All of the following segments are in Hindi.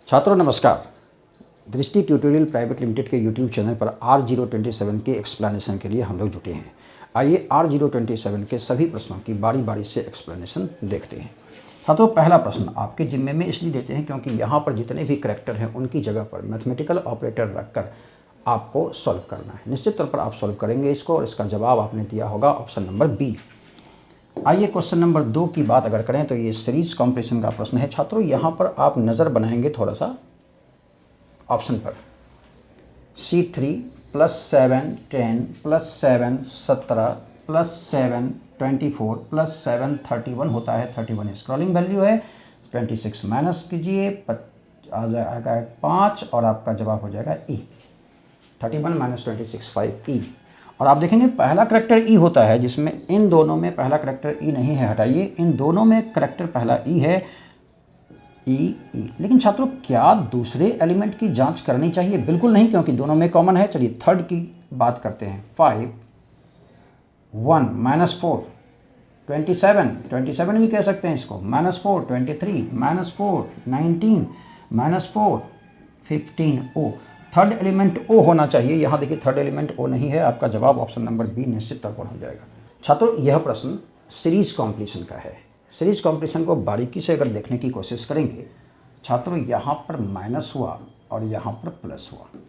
छात्रों नमस्कार। दृष्टि ट्यूटोरियल प्राइवेट लिमिटेड के यूट्यूब चैनल पर R027 के एक्सप्लेनेशन के लिए हम लोग जुटे हैं। आइए R027 के सभी प्रश्नों की बारी बारी से एक्सप्लेनेशन देखते हैं। छात्रों पहला प्रश्न आपके जिम्मे में इसलिए देते हैं क्योंकि यहाँ पर जितने भी करैक्टर हैं उनकी जगह पर मैथमेटिकल ऑपरेटर रखकर आपको सॉल्व करना है। निश्चित तौर पर आप सॉल्व करेंगे इसको और इसका जवाब आपने दिया होगा ऑप्शन नंबर बी। आइए क्वेश्चन नंबर 2 की बात अगर करें तो ये सीरीज कॉम्प्रेशन का प्रश्न है। छात्रों यहाँ पर आप नज़र बनाएंगे थोड़ा सा ऑप्शन पर C3 +7 10 +7 17 +7 24 +7 31 होता है। 31 स्क्रॉलिंग वैल्यू है। 26 माइनस कीजिए, आ जाएगा 5 और आपका जवाब हो जाएगा E। 31 - 26 5 E। और आप देखेंगे पहला करैक्टर ई होता है, जिसमें इन दोनों में पहला करैक्टर ई नहीं है, हटाइए। इन दोनों में करैक्टर पहला ई है, ई। लेकिन छात्रों क्या दूसरे एलिमेंट की जांच करनी चाहिए? बिल्कुल नहीं, क्योंकि दोनों में कॉमन है। चलिए थर्ड की बात करते हैं। 5 1 -4 27 भी कह सकते हैं इसको। -4 23 -4 19 -4 15 ओ। थर्ड एलिमेंट ओ होना चाहिए। यहाँ देखिए थर्ड एलिमेंट ओ नहीं है। आपका जवाब ऑप्शन नंबर बी निश्चित तौर पर हो जाएगा। छात्रों यह प्रश्न सीरीज कॉम्प्लीशन का है। सीरीज कॉम्प्लीशन को बारीकी से अगर देखने की कोशिश करेंगे छात्रों, यहाँ पर माइनस हुआ और यहाँ पर प्लस हुआ।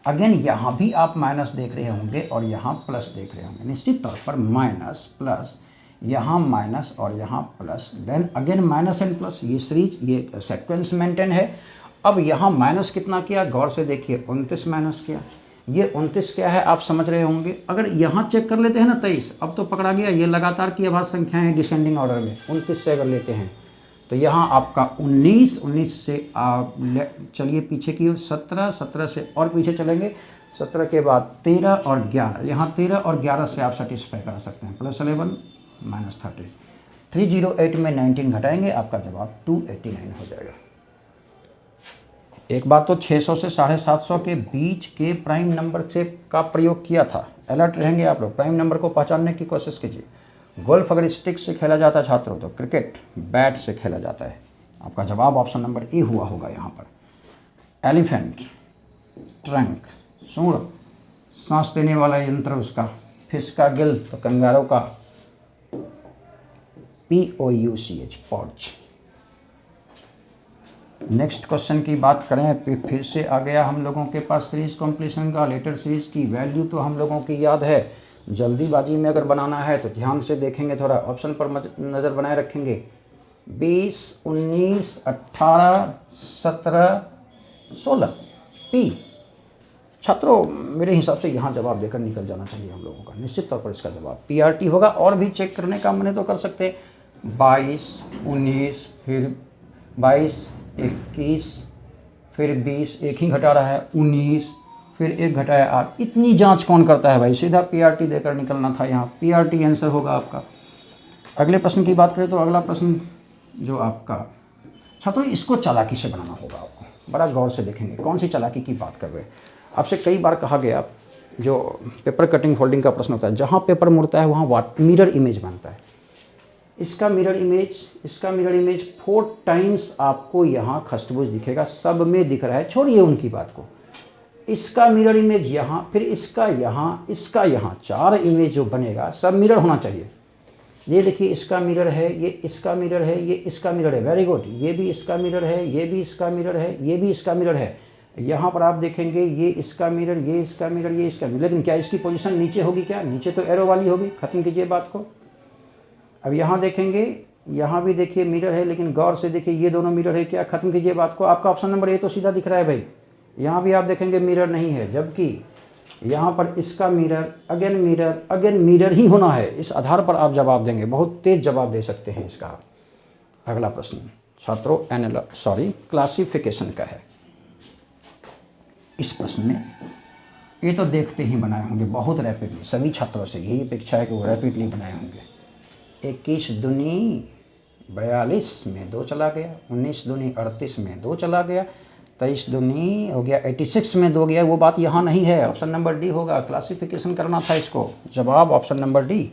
अगेन यहाँ भी आप माइनस देख रहे होंगे और यहाँ प्लस देख रहे होंगे। निश्चित तौर पर माइनस प्लस, यहाँ माइनस और यहाँ plus, then again minus and plus. ये सीरीज, ये सेक्वेंस मेंटेन है। अब यहाँ माइनस कितना किया, गौर से देखिए 29 माइनस किया। ये 29 क्या है आप समझ रहे होंगे। अगर यहाँ चेक कर लेते हैं ना 23, अब तो पकड़ा गया। ये लगातार की अभाज्य संख्याएं हैं डिसेंडिंग ऑर्डर में। 29 से अगर लेते हैं तो यहाँ आपका 19 से आप चलिए पीछे की 17 से और पीछे चलेंगे। 17 के बाद 13 और 11, यहाँ 13 और 11 से आप सेटिस्फाई कर सकते हैं। +11 -30 308 में 19 घटाएंगे, आपका जवाब 289 हो जाएगा। एक बार तो 600 से 750 के बीच के प्राइम नंबर से का प्रयोग किया था। अलर्ट रहेंगे आप लोग, प्राइम नंबर को पहचानने की कोशिश कीजिए। गोल्फ अगर स्टिक से खेला जाता है छात्रों, तो क्रिकेट बैट से खेला जाता है। आपका जवाब ऑप्शन नंबर ए हुआ होगा यहाँ पर। एलिफेंट, ट्रंक, सूंड, सांस लेने वाला यंत्र उसका। फिश का गिल, तो कंगारू का POUCH, पॉच। नेक्स्ट क्वेश्चन की बात करें, फिर से आ गया हम लोगों के पास सीरीज कॉम्प्लीशन का। लेटर सीरीज की वैल्यू तो हम लोगों की याद है। जल्दीबाजी में अगर बनाना है तो ध्यान से देखेंगे, थोड़ा ऑप्शन पर नज़र बनाए रखेंगे। 20 19 18 17 16 P। छात्रों मेरे हिसाब से यहाँ जवाब देकर निकल जाना चाहिए हम लोगों का। निश्चित तौर पर इसका जवाब PRT होगा। और भी चेक करने का मैंने तो कर सकते हैं। 22 19 फिर 22 21 फिर 20, एक ही घटा रहा है 19, फिर एक घटाया 8। इतनी जांच कौन करता है भाई? सीधा PRT देकर निकलना था। यहाँ PRT आंसर होगा आपका। अगले प्रश्न की बात करें तो अगला प्रश्न जो आपका, छात्रों इसको चालाकी से बनाना होगा आपको। बड़ा गौर से देखेंगे कौन सी चालाकी की बात कर रहे हैं। आपसे कई बार कहा गया, जो पेपर कटिंग फोल्डिंग का प्रश्न होता है, जहाँ पेपर मुड़ता है वहाँ मिरर इमेज बनता है। इसका मिरर इमेज 4 टाइम्स आपको यहाँ खसबूज दिखेगा। सब में दिख रहा है, छोड़िए उनकी बात को। इसका मिरर इमेज यहाँ, फिर इसका यहाँ, इसका यहाँ, 4 इमेज जो बनेगा सब मिरर होना चाहिए। ये देखिए इसका मिरर है, ये इसका मिरर है, ये इसका मिरर है। Very good. ये भी इसका मिरर है, ये भी इसका मिरर है, ये भी इसका मिरर है। यहाँ पर आप देखेंगे ये इसका मिरर, ये इसका मिरर, ये इसका मिरर। लेकिन क्या इसकी पोजीशन नीचे होगी? क्या नीचे तो एरो वाली होगी। खत्म कीजिए बात को। अब यहाँ देखेंगे, यहाँ भी देखिए मिरर है, लेकिन गौर से देखिए ये दोनों मिरर है क्या? खत्म कीजिए बात को। आपका ऑप्शन नंबर ए तो सीधा दिख रहा है भाई। यहाँ भी आप देखेंगे मिरर नहीं है, जबकि यहाँ पर इसका मिरर, अगेन मिरर ही होना है। इस आधार पर आप जवाब देंगे, बहुत तेज जवाब दे सकते हैं इसका। अगला प्रश्न छात्रों क्लासिफिकेशन का है। इस प्रश्न में ये तो देखते ही बनाए होंगे बहुत रैपिडली। सभी छात्रों से यही अपेक्षा है कि वो रैपिडली बनाए होंगे। 21 दूनी 42 में 2 चला गया, 19 दूनी 38 में 2 चला गया, 23 दूनी हो गया 86 में 2 गया। वो बात यहाँ नहीं है। ऑप्शन नंबर डी होगा। क्लासिफिकेशन करना था इसको। जवाब ऑप्शन नंबर डी।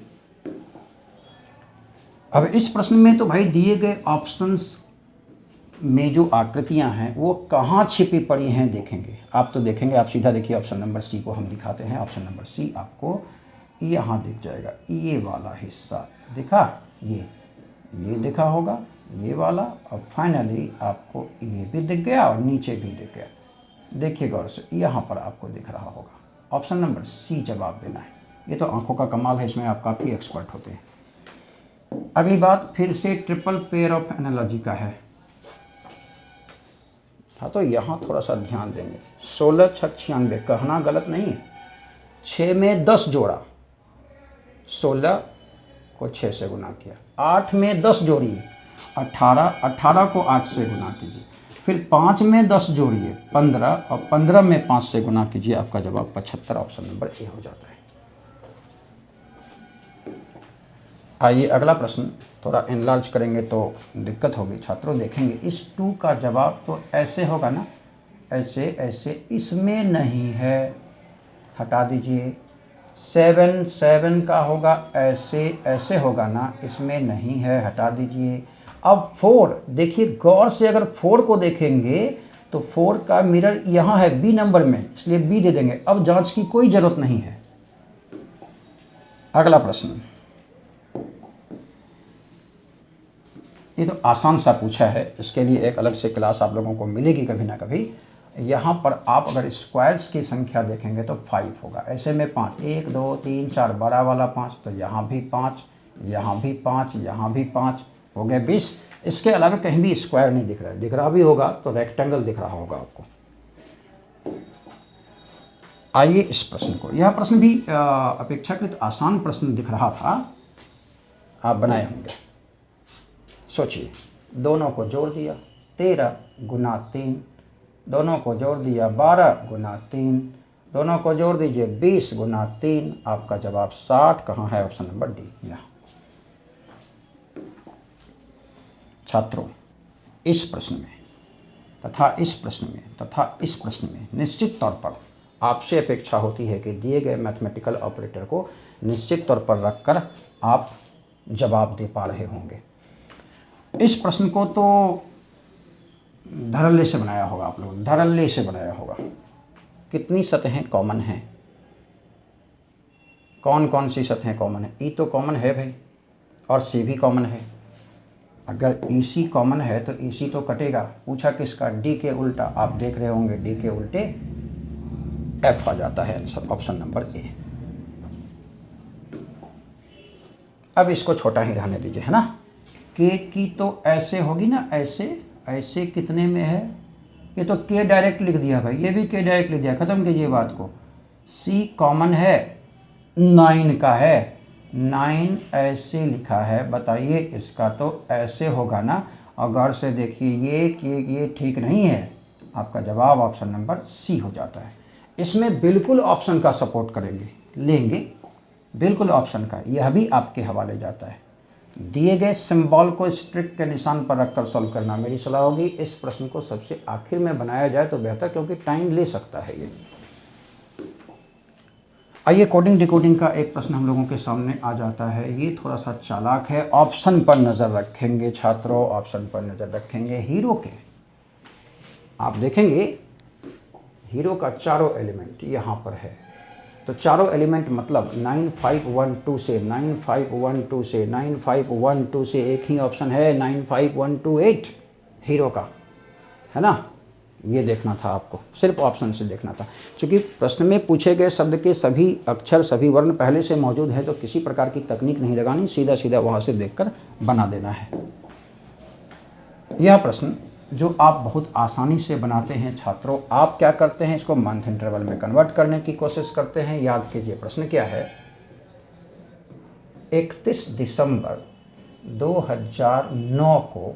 अब इस प्रश्न में तो भाई दिए गए ऑप्शंस में जो आकृतियां हैं वो कहाँ छिपी पड़ी हैं देखेंगे। आप तो देखेंगे, आप सीधा देखिए ऑप्शन नंबर सी को हम दिखाते हैं। ऑप्शन नंबर सी आपको यहाँ दिख जाएगा, ये वाला हिस्सा दिखा, ये दिखा होगा, ये वाला, और फाइनली आपको ये भी दिख गया और नीचे भी दिख गया। देखिए गौर से, यहाँ पर आपको दिख रहा होगा। ऑप्शन नंबर सी जवाब देना है। ये तो आंखों का कमाल है, इसमें आप काफ़ी एक्सपर्ट होते हैं। अगली बात फिर से ट्रिपल पेयर ऑफ एनालॉजी का है। हाँ, तो यहाँ थोड़ा सा ध्यान देंगे। 16 छक 96, कहना गलत नहीं है। 6 में 10 जोड़ा, 16 को 6 से गुना किया। 8 में 10 जोड़िए, 18 को 8 से गुना कीजिए। फिर 5 में 10 जोड़िए, 15, और 15 में 5 से गुना कीजिए। आपका जवाब 75, ऑप्शन नंबर ए हो जाता है। आइए अगला प्रश्न थोड़ा एनलार्ज करेंगे तो दिक्कत होगी छात्रों। देखेंगे इस 2 का जवाब तो ऐसे होगा ना, ऐसे ऐसे, इसमें नहीं है, हटा दीजिए। 7 का होगा ऐसे ऐसे होगा ना, इसमें नहीं है, हटा दीजिए। अब 4 देखिए गौर से, अगर 4 को देखेंगे तो 4 का मिरर यहाँ है बी नंबर में, इसलिए बी दे देंगे। अब जांच की कोई ज़रूरत नहीं है। अगला प्रश्न, ये तो आसान सा पूछा है, इसके लिए एक अलग से क्लास आप लोगों को मिलेगी कभी ना कभी। यहाँ पर आप अगर स्क्वायर्स की संख्या देखेंगे तो 5 होगा, ऐसे में 5, 1 2 3 4, बड़ा वाला 5, तो यहाँ भी 5, यहाँ भी 5, यहाँ भी 5, हो गए 20। इसके अलावा कहीं भी स्क्वायर नहीं दिख रहा है, दिख रहा भी होगा तो रेक्टेंगल दिख रहा होगा आपको। आइए इस प्रश्न को, यह प्रश्न भी अपेक्षाकृत आसान प्रश्न दिख रहा था, आप बनाए होंगे। सोचिए, दोनों को जोड़ दिया 13 गुना 3, दोनों को जोड़ दिया 12 गुना 3, दोनों को जोड़ दीजिए 20 गुना 3। आपका जवाब 60 कहाँ है? ऑप्शन नंबर डी यहाँ। छात्रों, इस प्रश्न में तथा इस प्रश्न में तथा इस प्रश्न में निश्चित तौर पर आपसे अपेक्षा होती है कि दिए गए मैथमेटिकल ऑपरेटर को निश्चित तौर पर रखकर आप जवाब दे पा रहे होंगे। इस प्रश्न को तो धड़ल्ले से बनाया होगा आप लोगों ने, धड़ल्ले से बनाया होगा। कितनी सतहें कॉमन हैं? कौन कौन सी सतहें कॉमन है? ई तो कॉमन है भाई, और सी भी कॉमन है। अगर ई सी कॉमन है तो ई सी तो कटेगा। पूछा किसका? डी के उल्टा। आप देख रहे होंगे डी के उल्टे एफ आ जाता है आंसर, ऑप्शन नंबर ए। अब इसको छोटा ही रहने दीजिए, है ना। के की तो ऐसे होगी ना, ऐसे ऐसे कितने में है? ये तो के डायरेक्ट लिख दिया भाई, ये भी के डायरेक्ट लिख दिया, ख़त्म कीजिए बात को। सी कॉमन है, 9 का है, 9 ऐसे लिखा है, बताइए इसका तो ऐसे होगा ना। और गौर से देखिए ये ठीक नहीं है। आपका जवाब ऑप्शन नंबर सी हो जाता है। इसमें बिल्कुल ऑप्शन का सपोर्ट करेंगे, लेंगे बिल्कुल ऑप्शन का, यह भी आपके हवाले जाता है। दिए गए सिंबल को स्ट्रिक के निशान पर रखकर सॉल्व करना। मेरी सलाह होगी इस प्रश्न को सबसे आखिर में बनाया जाए तो बेहतर, क्योंकि टाइम ले सकता है ये। आइए कोडिंग डिकोडिंग का एक प्रश्न हम लोगों के सामने आ जाता है। ये थोड़ा सा चालाक है। ऑप्शन पर नज़र रखेंगे छात्रों, ऑप्शन पर नज़र रखेंगे। हीरो के आप देखेंगे, हीरो का चारों एलिमेंट यहाँ पर है, तो चारों एलिमेंट मतलब 9512 से 9512 से 9512 से एक ही ऑप्शन है 95128 हीरो का, है ना। ये देखना था आपको, सिर्फ ऑप्शन से देखना था। क्योंकि प्रश्न में पूछे गए शब्द के सभी अक्षर सभी वर्ण पहले से मौजूद है, तो किसी प्रकार की तकनीक नहीं लगानी, सीधा सीधा वहाँ से देखकर बना देना है। यह प्रश्न जो आप बहुत आसानी से बनाते हैं छात्रों, आप क्या करते हैं, इसको मंथ इंटरवल में कन्वर्ट करने की कोशिश करते हैं। याद कीजिए प्रश्न क्या है, 31 दिसंबर 2009 को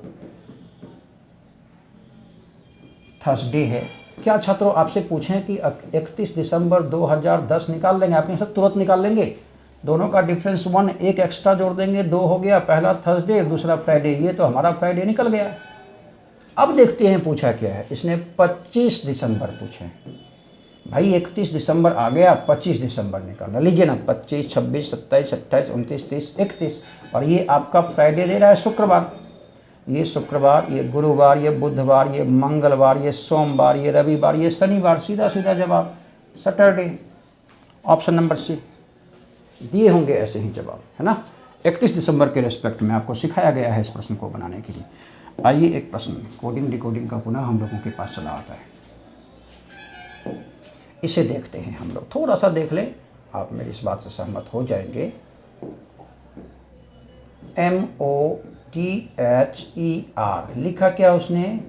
थर्सडे है। क्या छात्रों आपसे पूछें कि 31 दिसंबर 2010 निकाल लेंगे? आपने सब तुरंत निकाल लेंगे। दोनों का डिफरेंस 1, एक एक्स्ट्रा जोड़ देंगे, 2 हो गया। पहला थर्सडे, दूसरा फ्राइडे, ये तो हमारा फ्राइडे निकल गया। अब देखते हैं पूछा क्या है। इसने 25 दिसंबर पूछे भाई, 31 दिसंबर आ गया, 25 दिसंबर निकालना। लीजिए ना, 25, 26, 27, 28, 29, 30, 31, और ये आपका फ्राइडे दे रहा है शुक्रवार। ये शुक्रवार, ये गुरुवार, ये बुधवार, ये मंगलवार, ये सोमवार, ये रविवार, ये शनिवार। सीधा सीधा जवाब सैटरडे, ऑप्शन नंबर सी। दिए होंगे ऐसे ही जवाब, है ना। 31 दिसंबर के रेस्पेक्ट में आपको सिखाया गया है इस प्रश्न को बनाने के लिए। आइए एक प्रश्न कोडिंग डिकोडिंग का पुनः हम लोगों के पास चला आता है, इसे देखते हैं हम लोग। थोड़ा सा देख लें, आप मेरी इस बात से सहमत हो जाएंगे। MOTHER लिखा क्या उसने,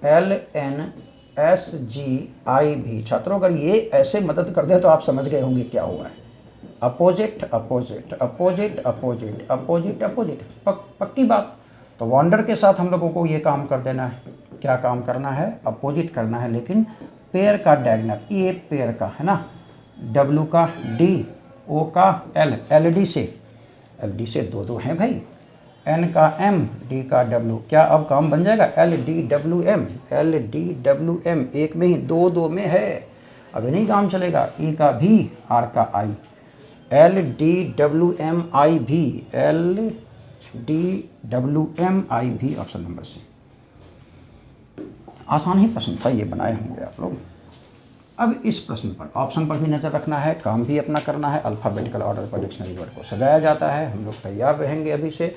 LNSGIV। छात्रों अगर ये ऐसे मदद कर दे तो आप समझ गए होंगे क्या हुआ है। Opposite opposite opposite opposite opposite opposite, पक्की बात। तो वॉन्डर के साथ हम लोगों को ये काम कर देना है। क्या काम करना है, अपोजिट करना है, लेकिन पेयर का डायगोनल, ये पेयर का है ना, W का D, O का L, LD से दो दो हैं भाई, N का M, D का W। क्या अब काम बन जाएगा, LDWM, LDWM, एक में ही, दो दो में है, अभी नहीं काम चलेगा। E का V, R का I, LDWMIV, LDWMIV, option number C. आसान ही प्रश्न था, ये बनाए होंगे आप लोग। अब इस प्रश्न पर, ऑप्शन पर भी नज़र रखना है, काम भी अपना करना है। अल्फ़ाबेटिकल ऑर्डर पर डिक्शनरी वर्ड को सजाया जाता है। हम लोग तैयार रहेंगे अभी से।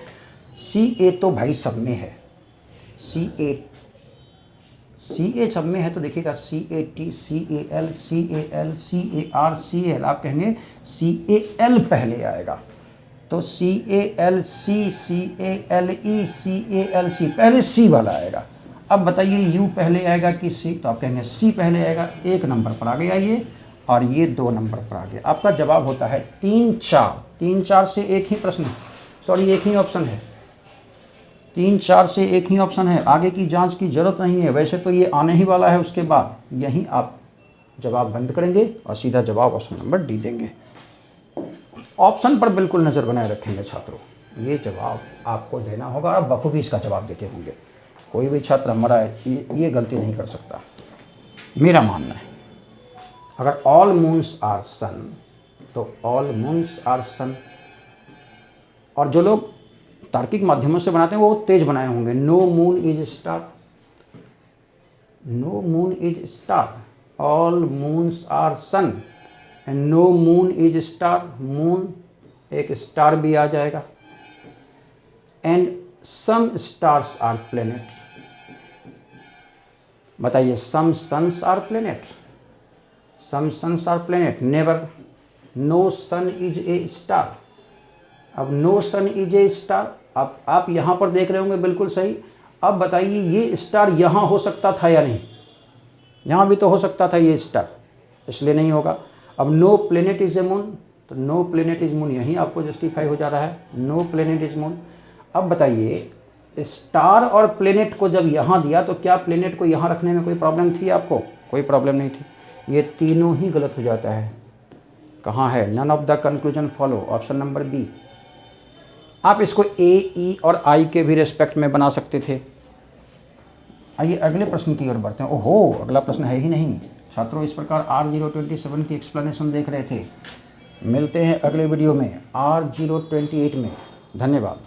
CA तो भाई सब में है, CA सब में है, तो देखिएगा CAT, CAL, CAL, CAR, CAL। आप कहेंगे CAL पहले आएगा, तो CALC, CALE, CALC, पहले C वाला आएगा। अब बताइए U पहले आएगा कि C, तो आप कहेंगे C पहले आएगा। एक नंबर पर आ गया ये, और ये 2 नंबर पर आ गया। आपका जवाब होता है 3-4 से एक ही प्रश्न, सॉरी एक ही ऑप्शन है। 3-4 से एक ही ऑप्शन है, आगे की जांच की जरूरत नहीं है। वैसे तो ये आने ही वाला है, उसके बाद यहीं आप जवाब बंद करेंगे और सीधा जवाब ऑप्शन नंबर डी देंगे। ऑप्शन पर बिल्कुल नज़र बनाए रखेंगे छात्रों, ये जवाब आपको देना होगा और बखूबी इसका जवाब देते होंगे। कोई भी छात्र हमारा ये गलती नहीं कर सकता, मेरा मानना है। अगर ऑल मून्स आर सन, तो ऑल मून्स आर सन। और जो लोग तार्किक माध्यमों से बनाते हैं वो तेज बनाए होंगे। No moon is star, no moon is star, all moons are sun, and no moon is star. Moon एक स्टार भी आ जाएगा। And some stars are planet. बताइए, some suns are planet, some suns are planet. Never, no sun is a star. अब no sun is a star, अब आप यहाँ पर देख रहे होंगे बिल्कुल सही। अब बताइए ये स्टार यहाँ हो सकता था या नहीं, यहाँ भी तो हो सकता था ये स्टार, इसलिए नहीं होगा। अब no planet is a moon, तो नो प्लेनेट इज मून यहीं आपको जस्टिफाई हो जा रहा है, नो प्लेनेट इज मून। अब बताइए स्टार और प्लेनेट को जब यहाँ दिया तो क्या प्लेनेट को यहाँ रखने में कोई प्रॉब्लम थी आपको? कोई प्रॉब्लम नहीं थी। ये तीनों ही गलत हो जाता है। कहाँ है? None of the conclusion follow, option number B. आप इसको ए, ई और आई के भी रेस्पेक्ट में बना सकते थे। आइए अगले प्रश्न की ओर बढ़ते हैं। ओहो, अगला प्रश्न है ही नहीं छात्रों। इस प्रकार R027 की एक्सप्लेनेशन देख रहे थे। मिलते हैं अगले वीडियो में R028 में। धन्यवाद।